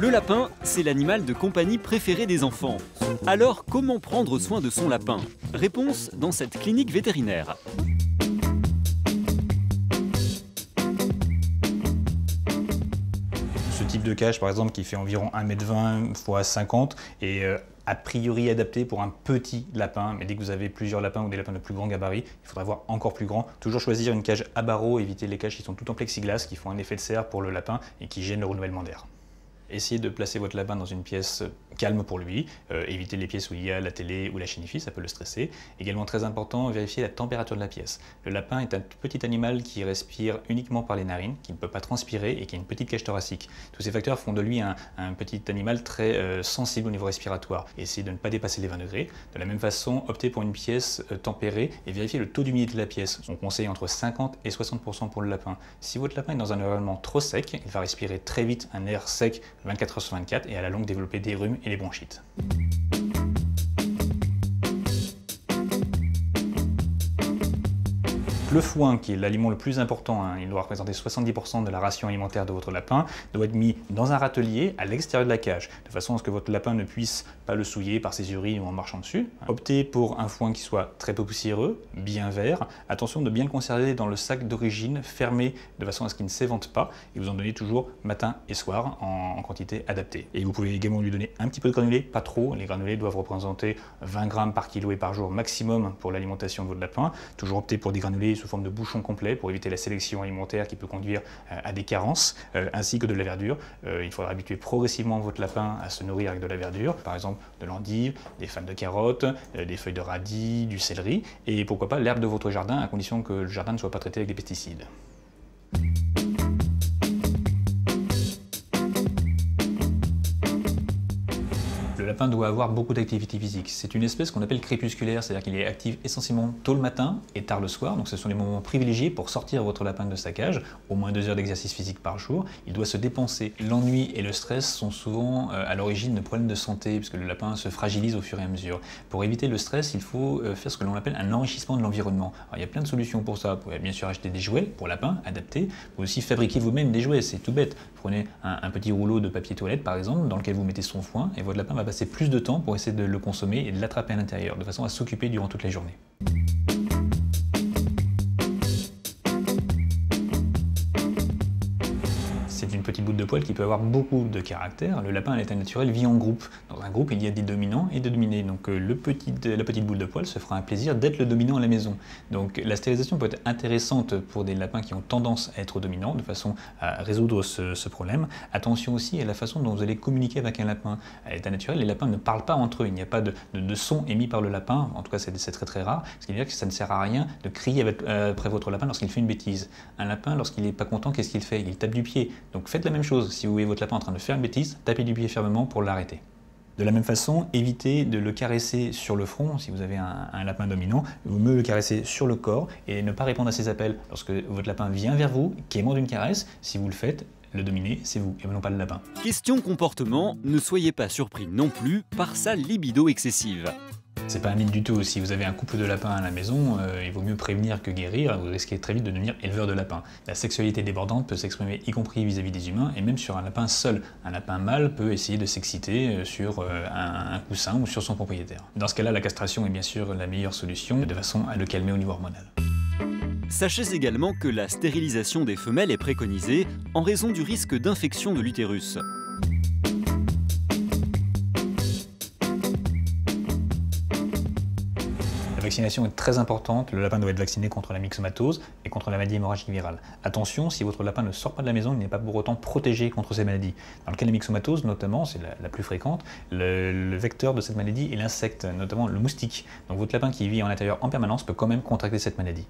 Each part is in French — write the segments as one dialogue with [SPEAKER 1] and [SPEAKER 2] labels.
[SPEAKER 1] Le lapin, c'est l'animal de compagnie préféré des enfants. Alors, comment prendre soin de son lapin? Réponse dans cette clinique vétérinaire.
[SPEAKER 2] Ce type de cage, par exemple, qui fait environ 1,20 m x 50 est a priori adapté pour un petit lapin, mais dès que vous avez plusieurs lapins ou des lapins de plus grand gabarit, il faudra avoir encore plus grand. Toujours choisir une cage à barreaux, éviter les cages qui sont toutes en plexiglas, qui font un effet de serre pour le lapin et qui gênent le renouvellement d'air. Essayez de placer votre lapin dans une pièce calme pour lui, évitez les pièces où il y a la télé ou la chaîne IFI, ça peut le stresser. Également très important, vérifier la température de la pièce. Le lapin est un petit animal qui respire uniquement par les narines, qui ne peut pas transpirer et qui a une petite cage thoracique. Tous ces facteurs font de lui un petit animal très sensible au niveau respiratoire. Essayez de ne pas dépasser les 20 degrés. De la même façon, optez pour une pièce tempérée et vérifiez le taux d'humidité de la pièce. On conseille entre 50 et 60% pour le lapin. Si votre lapin est dans un environnement trop sec, il va respirer très vite un air sec 24 h sur 24 et à la longue développer des rhumes et des bronchites. Le foin, qui est l'aliment le plus important, il doit représenter 70% de la ration alimentaire de votre lapin, doit être mis dans un râtelier à l'extérieur de la cage, de façon à ce que votre lapin ne puisse pas le souiller par ses urines ou en marchant dessus. Optez pour un foin qui soit très peu poussiéreux, bien vert. Attention de bien le conserver dans le sac d'origine, fermé de façon à ce qu'il ne s'évente pas, et vous en donnez toujours matin et soir en quantité adaptée. Et vous pouvez également lui donner un petit peu de granulés, pas trop. Les granulés doivent représenter 20 grammes par kilo et par jour maximum pour l'alimentation de votre lapin. Toujours opter pour des granulés sous forme de bouchon complet pour éviter la sélection alimentaire qui peut conduire à des carences, ainsi que de la verdure. Il faudra habituer progressivement votre lapin à se nourrir avec de la verdure, par exemple de l'endive, des fans de carottes, des feuilles de radis, du céleri, et pourquoi pas l'herbe de votre jardin, à condition que le jardin ne soit pas traité avec des pesticides. Le lapin doit avoir beaucoup d'activité physique. C'est une espèce qu'on appelle crépusculaire, c'est-à-dire qu'il est actif essentiellement tôt le matin et tard le soir, donc ce sont les moments privilégiés pour sortir votre lapin de sa cage, au moins 2 heures d'exercice physique par jour. Il doit se dépenser. L'ennui et le stress sont souvent à l'origine de problèmes de santé, puisque le lapin se fragilise au fur et à mesure. Pour éviter le stress, il faut faire ce que l'on appelle un enrichissement de l'environnement. Il y a plein de solutions pour ça. Vous pouvez bien sûr acheter des jouets pour lapin adaptés, vous pouvez aussi fabriquer vous-même des jouets, c'est tout bête. Prenez un petit rouleau de papier toilette par exemple, dans lequel vous mettez son foin, et votre lapin va passer plus de temps pour essayer de le consommer et de l'attraper à l'intérieur, de façon à s'occuper durant toute la journée. C'est une petite boule de poil qui peut avoir beaucoup de caractère. Le lapin à l'état naturel vit en groupe. Dans un groupe, il y a des dominants et des dominés. Donc la petite boule de poil se fera un plaisir d'être le dominant à la maison. Donc la stérilisation peut être intéressante pour des lapins qui ont tendance à être dominants, de façon à résoudre ce problème. Attention aussi à la façon dont vous allez communiquer avec un lapin. À l'état naturel, les lapins ne parlent pas entre eux. Il n'y a pas de son émis par le lapin. En tout cas, c'est très très rare. Ce qui veut dire que ça ne sert à rien de crier après votre lapin lorsqu'il fait une bêtise. Un lapin, lorsqu'il n'est pas content, qu'est-ce qu'il fait? Il tape du pied. Donc faites la même chose, si vous voyez votre lapin en train de faire une bêtise, tapez du pied fermement pour l'arrêter. De la même façon, évitez de le caresser sur le front. Si vous avez un lapin dominant, il vaut mieux le caresser sur le corps et ne pas répondre à ses appels. Lorsque votre lapin vient vers vous, quémande une caresse, si vous le faites, le dominé, c'est vous, et non pas le lapin.
[SPEAKER 1] Question comportement, ne soyez pas surpris non plus par sa libido excessive.
[SPEAKER 2] C'est pas un mythe du tout. Si vous avez un couple de lapins à la maison, il vaut mieux prévenir que guérir. Vous risquez très vite de devenir éleveur de lapins. La sexualité débordante peut s'exprimer y compris vis-à-vis des humains et même sur un lapin seul. Un lapin mâle peut essayer de s'exciter sur un coussin ou sur son propriétaire. Dans ce cas-là, la castration est bien sûr la meilleure solution de façon à le calmer au niveau hormonal.
[SPEAKER 1] Sachez également que la stérilisation des femelles est préconisée en raison du risque d'infection de l'utérus.
[SPEAKER 2] La vaccination est très importante, le lapin doit être vacciné contre la myxomatose et contre la maladie hémorragique virale. Attention, si votre lapin ne sort pas de la maison, il n'est pas pour autant protégé contre ces maladies. Dans le cas de la myxomatose notamment, c'est la plus fréquente, le vecteur de cette maladie est l'insecte, notamment le moustique. Donc votre lapin qui vit en intérieur en permanence peut quand même contracter cette maladie.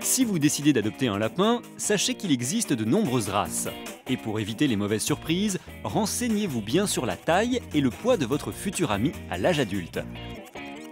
[SPEAKER 1] Si vous décidez d'adopter un lapin, sachez qu'il existe de nombreuses races. Et pour éviter les mauvaises surprises, renseignez-vous bien sur la taille et le poids de votre futur ami à l'âge adulte.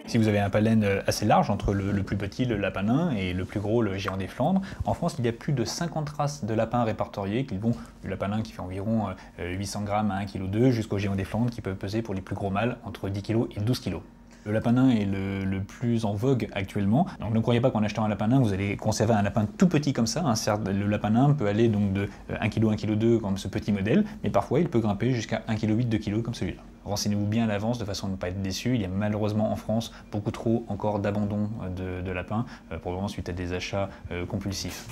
[SPEAKER 2] Si vous avez un pollen assez large entre le plus petit, le lapin nain, et le plus gros, le géant des Flandres, en France, il y a plus de 50 races de lapins répertoriées qui vont du lapin nain qui fait environ 800 grammes à 1,2 kg jusqu'au géant des Flandres qui peut peser pour les plus gros mâles entre 10 kg et 12 kg. Le lapin nain est le plus en vogue actuellement. Donc ne croyez pas qu'en achetant un lapin nain, vous allez conserver un lapin tout petit comme ça. Certes, le lapin nain peut aller donc de 1 kg, 1 kg 2 comme ce petit modèle, mais parfois il peut grimper jusqu'à 1 kg 8, 2 kg comme celui-là. Renseignez-vous bien à l'avance de façon à ne pas être déçu. Il y a malheureusement en France beaucoup trop encore d'abandon de lapins, probablement suite à des achats compulsifs.